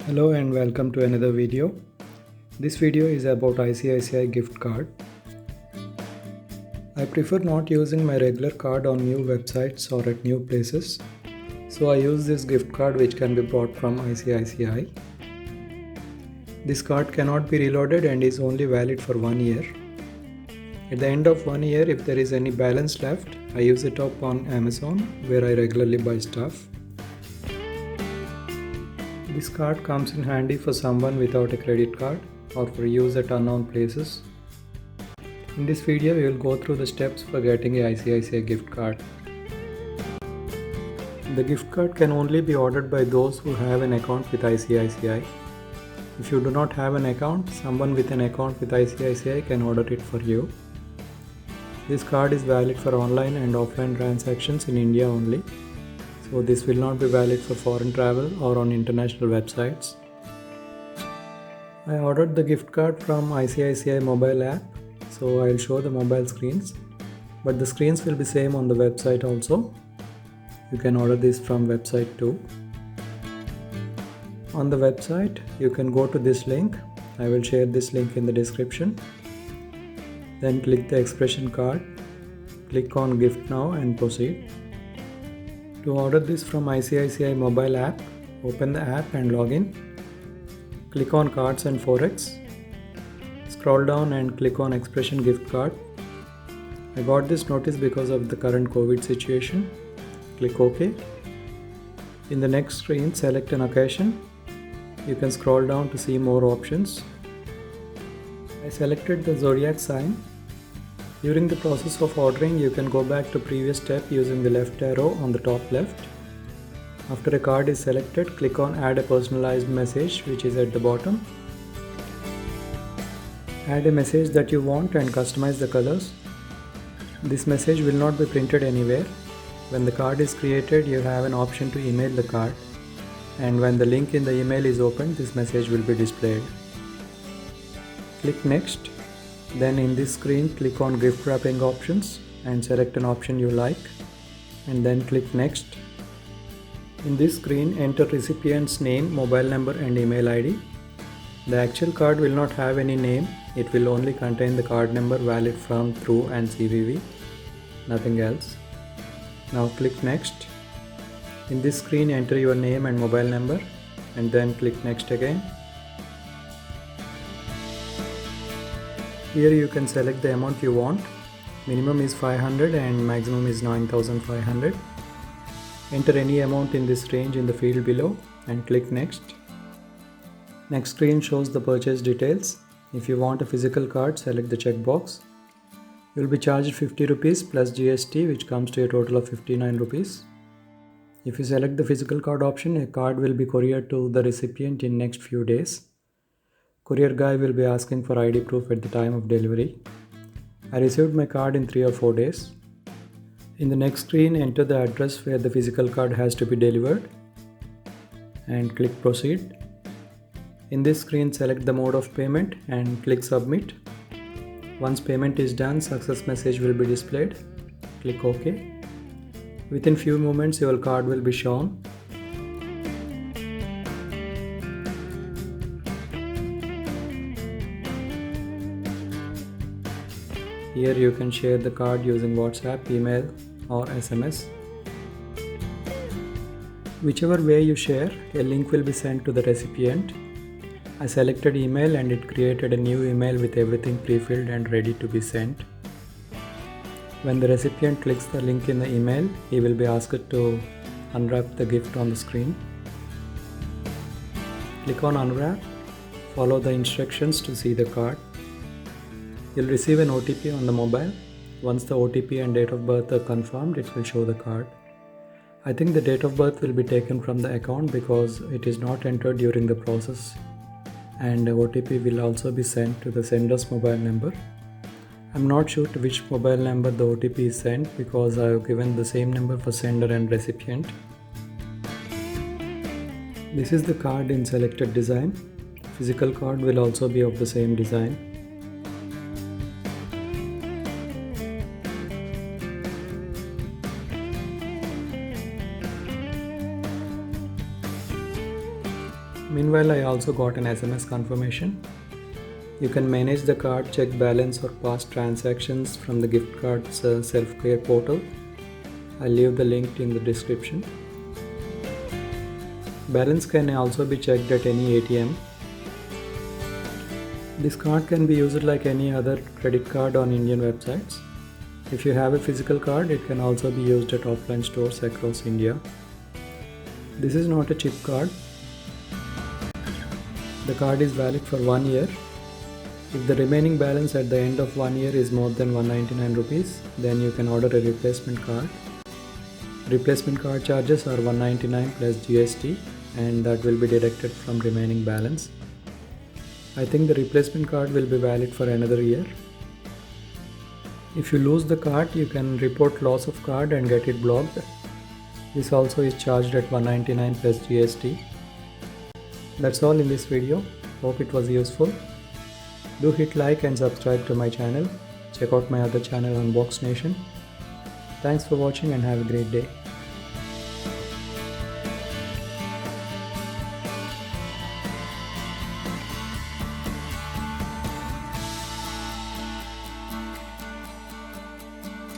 Hello and welcome to another video. This video is about ICICI gift card. I prefer not using my regular card on new websites or at new places. So I use this gift card which can be bought from ICICI. This card cannot be reloaded and is only valid for 1 year. At the end of 1 year, if there is any balance left, I use it up on Amazon where I regularly buy stuff. This card comes in handy for someone without a credit card or for use at unknown places. In this video, we will go through the steps for getting a ICICI gift card. The gift card can only be ordered by those who have an account with ICICI. If you do not have an account, someone with an account with ICICI can order it for you. This card is valid for online and offline transactions in India only. So this will not be valid for foreign travel or on international websites. I ordered the gift card from ICICI mobile app, so I'll show the mobile screens, but the screens will be same on the website also. You can order this from website too. On the website, you can go to this link. I will share this link in the description. Then click the expression card, click on gift now and proceed. To order this from ICICI mobile app, open the app and log in. Click on cards and forex. Scroll down and click on expression gift card. I got this notice because of the current COVID situation. Click OK. In the next screen, select an occasion. You can scroll down to see more options. I selected the zodiac sign. During the process of ordering, you can go back to previous step using the left arrow on the top left. After a card is selected, click on add a personalized message, which is at the bottom. Add a message that you want and customize the colors. This message will not be printed anywhere. When the card is created, you have an option to email the card. And when the link in the email is opened, this message will be displayed. Click next. Then in this screen, click on gift wrapping options and select an option you like, and then click next. In this screen, enter recipient's name, mobile number and email ID. The actual card will not have any name. It will only contain the card number valid from, through and CVV, nothing else. Now click next. In this screen, enter your name and mobile number and then click next again. Here you can select the amount you want. Minimum is 500 and maximum is 9500. Enter any amount in this range in the field below and click next. Next screen shows the purchase details. If you want a physical card, select the checkbox. You will be charged 50 rupees plus GST, which comes to a total of 59 rupees. If you select the physical card option, a card will be couriered to the recipient in next few days. Courier guy will be asking for ID proof at the time of delivery. I received my card in 3 or 4 days. In the next screen, enter the address where the physical card has to be delivered and click proceed. In this screen, select the mode of payment and click submit. Once payment is done, success message will be displayed. Click OK. Within few moments, your card will be shown. Here you can share the card using WhatsApp, email or SMS. Whichever way you share, a link will be sent to the recipient. I selected email and it created a new email with everything pre-filled and ready to be sent. When the recipient clicks the link in the email, he will be asked to unwrap the gift on the screen. Click on unwrap. Follow the instructions to see the card. You'll receive an OTP on the mobile. Once the OTP and date of birth are confirmed, it will show the card. I think the date of birth will be taken from the account because it is not entered during the process, and the OTP will also be sent to the sender's mobile number. I'm not sure to which mobile number the OTP is sent because I have given the same number for sender and recipient. This is the card in selected design. Physical card will also be of the same design. Meanwhile, I also got an SMS confirmation. You can manage the card, check balance or past transactions from the gift card's self-care portal. I'll leave the link in the description. Balance can also be checked at any ATM. This card can be used like any other credit card on Indian websites. If you have a physical card, it can also be used at offline stores across India. This is not a chip card. The card is valid for 1 year. If the remaining balance at the end of 1 year is more than 199 rupees, then you can order a replacement card. Replacement card charges are 199 plus GST, and that will be deducted from remaining balance. I think the replacement card will be valid for another year. If you lose the card, you can report loss of card and get it blocked. This also is charged at 199 plus GST. That's all in this video. Hope it was useful. Do hit like and subscribe to my channel. Check out my other channel Unbox Nation. Thanks for watching and have a great day.